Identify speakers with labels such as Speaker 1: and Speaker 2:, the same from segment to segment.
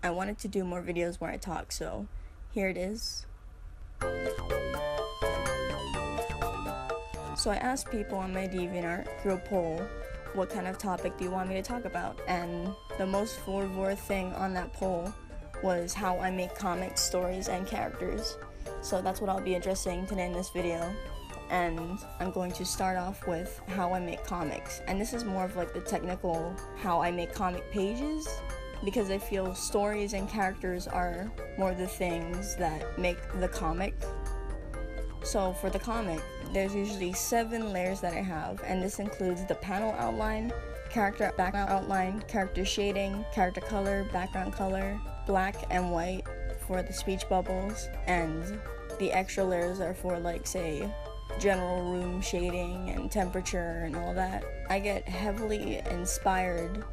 Speaker 1: I wanted to do more videos where I talk, so here it is. So I asked people on my DeviantArt through a poll, what kind of topic do you want me to talk about? And the most forward thing on that poll was how I make comic stories and characters. So that's what I'll be addressing today in this video. And I'm going to start off with how I make comics. And this is more of like the technical how I make comic pages, because I feel stories and characters are more the things that make the comic. So for the comic, there's usually 7 layers that I have, and this includes the panel outline, character background outline, character shading, character color, background color, black and white for the speech bubbles, and the extra layers are for, like, say, general room shading and temperature and all that. I got heavily inspired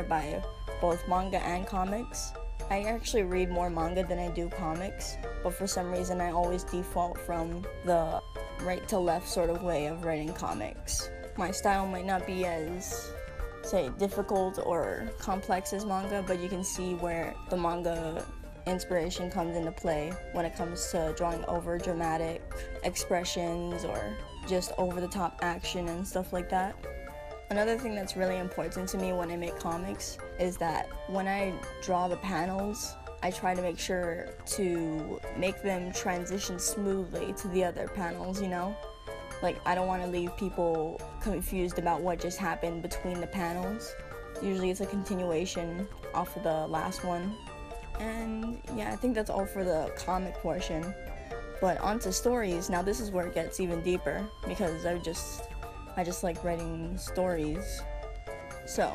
Speaker 1: by both manga and comics. I actually read more manga than I do comics, but for some reason I always default from the right to left sort of way of writing comics. My style might not be as, say, difficult or complex as manga, but you can see where the manga inspiration comes into play when it comes to drawing over dramatic expressions or just over the top action and stuff like that. Another thing that's really important to me when I make comics is that when I draw the panels, I try to make sure to make them transition smoothly to the other panels, you know? Like, I don't want to leave people confused about what just happened between the panels. Usually it's a continuation off of the last one. And yeah, I think that's all for the comic portion. But onto stories. Now this is where it gets even deeper, because I just like writing stories. So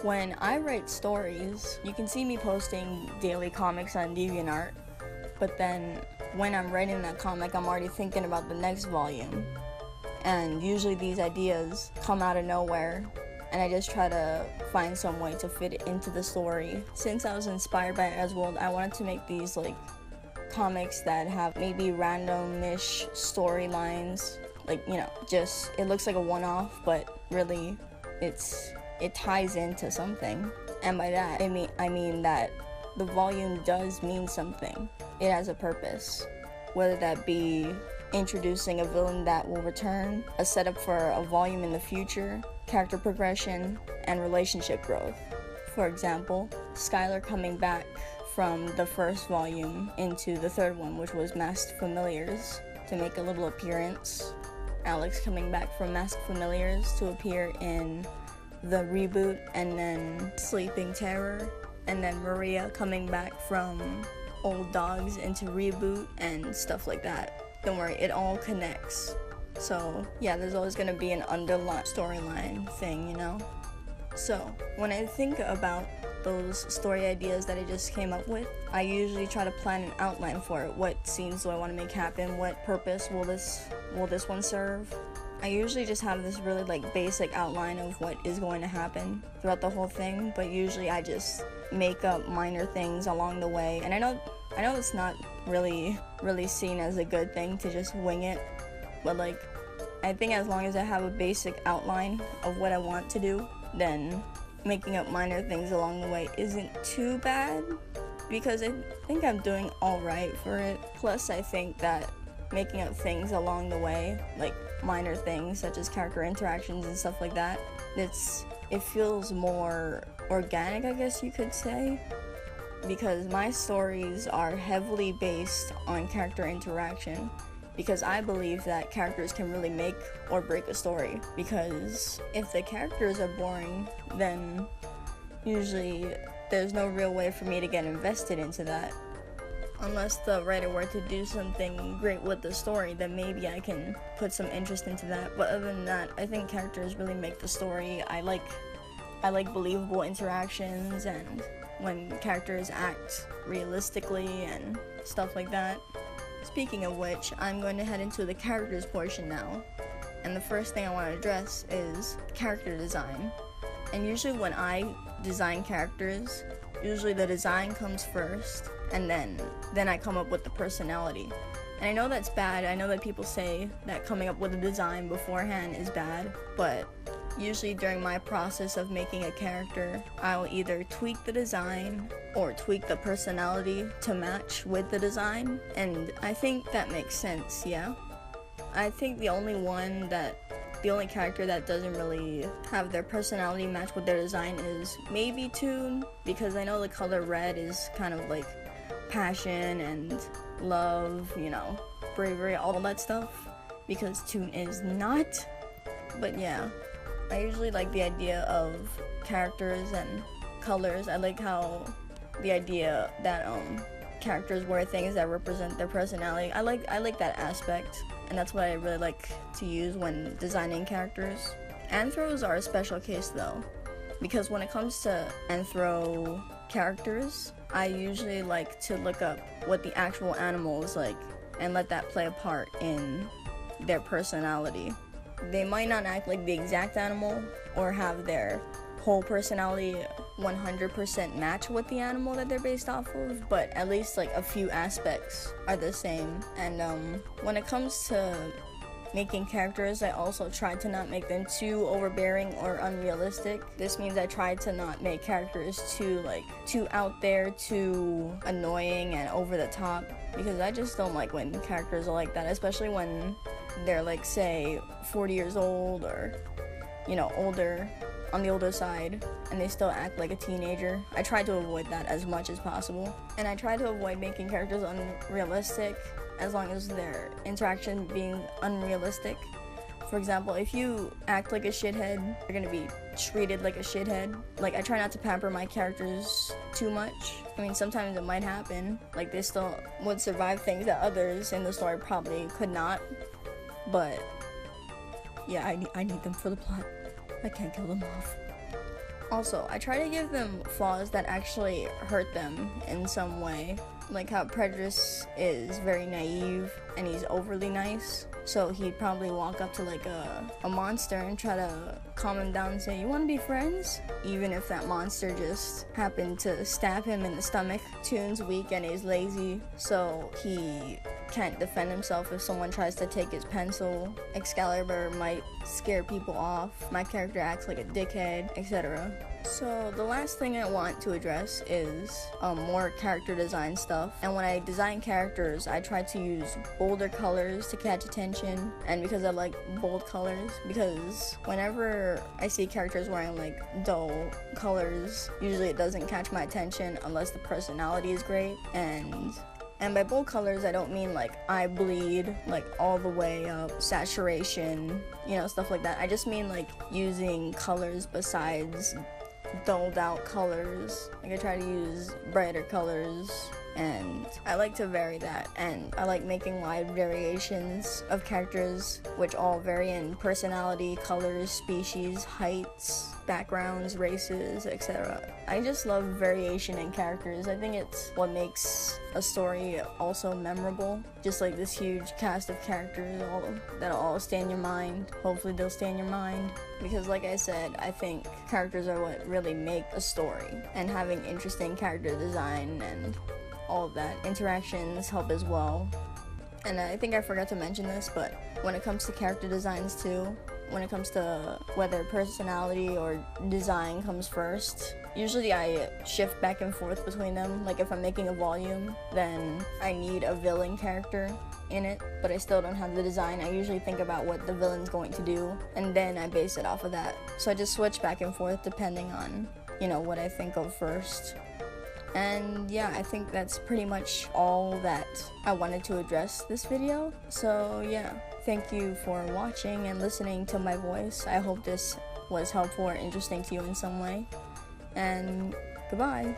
Speaker 1: when I write stories, you can see me posting daily comics on DeviantArt, but then when I'm writing that comic, I'm already thinking about the next volume. And usually these ideas come out of nowhere, and I just try to find some way to fit it into the story. Since I was inspired by Ezworld, I wanted to make these like comics that have maybe random-ish storylines. Like, you know, just, it looks like a one-off, but really it ties into something. And by that, I mean that the volume does mean something. It has a purpose, whether that be introducing a villain that will return, a setup for a volume in the future, character progression, and relationship growth. For example, Skylar coming back from the first volume into the third one, which was Masked Familiars, to make a little appearance. Alex coming back from Masked Familiars to appear in the reboot, and then Sleeping Terror, and then Maria coming back from Old Dogs into reboot and stuff like that. Don't worry, it all connects. So yeah, there's always going to be an underlying storyline thing, you know? So when I think about those story ideas that I just came up with, I usually try to plan an outline for it. What scenes do I want to make happen? What purpose will this one serve? I usually just have this really like basic outline of what is going to happen throughout the whole thing, but usually I just make up minor things along the way. And I know it's not really seen as a good thing to just wing it, but like, I think as long as I have a basic outline of what I want to do, then making up minor things along the way isn't too bad, because I think I'm doing alright for it. Plus, I think that making up things along the way, like minor things such as character interactions and stuff like that, it feels more organic, I guess you could say, because my stories are heavily based on character interaction, because I believe that characters can really make or break a story. Because if the characters are boring, then usually there's no real way for me to get invested into that. Unless the writer were to do something great with the story, then maybe I can put some interest into that. But other than that, I think characters really make the story. I like believable interactions, and when characters act realistically and stuff like that. Speaking of which, I'm going to head into the characters portion now. And the first thing I want to address is character design. And usually when I design characters, usually the design comes first, and then I come up with the personality. And I know that's bad. I know that people say that coming up with a design beforehand is bad, but Usually during my process of making a character, I'll either tweak the design or tweak the personality to match with the design, and I think that makes sense, yeah. I think the only character that doesn't really have their personality match with their design is maybe Toon, because I know the color red is kind of like passion and love, you know, bravery, all that stuff, because Toon is not. But yeah, I usually like the idea of characters and colors. I like how the idea that characters wear things that represent their personality. I like that aspect, and that's what I really like to use when designing characters. Anthros are a special case though, because when it comes to anthro characters, I usually like to look up what the actual animal is like and let that play a part in their personality. They might not act like the exact animal or have their whole personality 100% match with the animal that they're based off of, but at least like a few aspects are the same. And when it comes to making characters, I also try to not make them too overbearing or unrealistic. This means I try to not make characters too out there, too annoying and over the top, because I just don't like when characters are like that, especially when they're like, say, 40 years old or, you know, older, on the older side, and they still act like a teenager. I try to avoid that as much as possible, and I try to avoid making characters unrealistic as long as their interaction being unrealistic. For example, if you act like a shithead, you're gonna be treated like a shithead. Like, I try not to pamper my characters too much. I mean, sometimes it might happen, like they still would survive things that others in the story probably could not, but yeah, I need them for the plot. I can't kill them off. Also, I try to give them flaws that actually hurt them in some way. Like how Prejudice is very naive and he's overly nice. So he'd probably walk up to like a monster and try to calm him down and say, "You want to be friends?" Even if that monster just happened to stab him in the stomach. Toon's weak and he's lazy, so he can't defend himself if someone tries to take his pencil. Excalibur might scare people off. My character acts like a dickhead, etc. So the last thing I want to address is more character design stuff. And when I design characters, I try to use bolder colors to catch attention. And because I like bold colors, because whenever I see characters wearing like dull colors, usually it doesn't catch my attention unless the personality is great. And by bold colors, I don't mean like eye bleed, like all the way up, saturation, you know, stuff like that. I just mean like using colors besides dulled out colors. Like I try to use brighter colors, and I like to vary that, and I like making wide variations of characters which all vary in personality, colors, species, heights, backgrounds, races, etc. I just love variation in characters. I think it's what makes a story also memorable. Just like this huge cast of characters that'll all stay in your mind. Hopefully they'll stay in your mind, because like I said, I think characters are what really make a story, and having interesting character design and all of that, interactions help as well. And I think I forgot to mention this, but when it comes to character designs too, when it comes to whether personality or design comes first, usually I shift back and forth between them. Like if I'm making a volume, then I need a villain character in it, but I still don't have the design. I usually think about what the villain's going to do, and then I base it off of that. So I just switch back and forth depending on, you know, what I think of first. And yeah, I think that's pretty much all that I wanted to address this video. So yeah, thank you for watching and listening to my voice. I hope this was helpful or interesting to you in some way. And goodbye.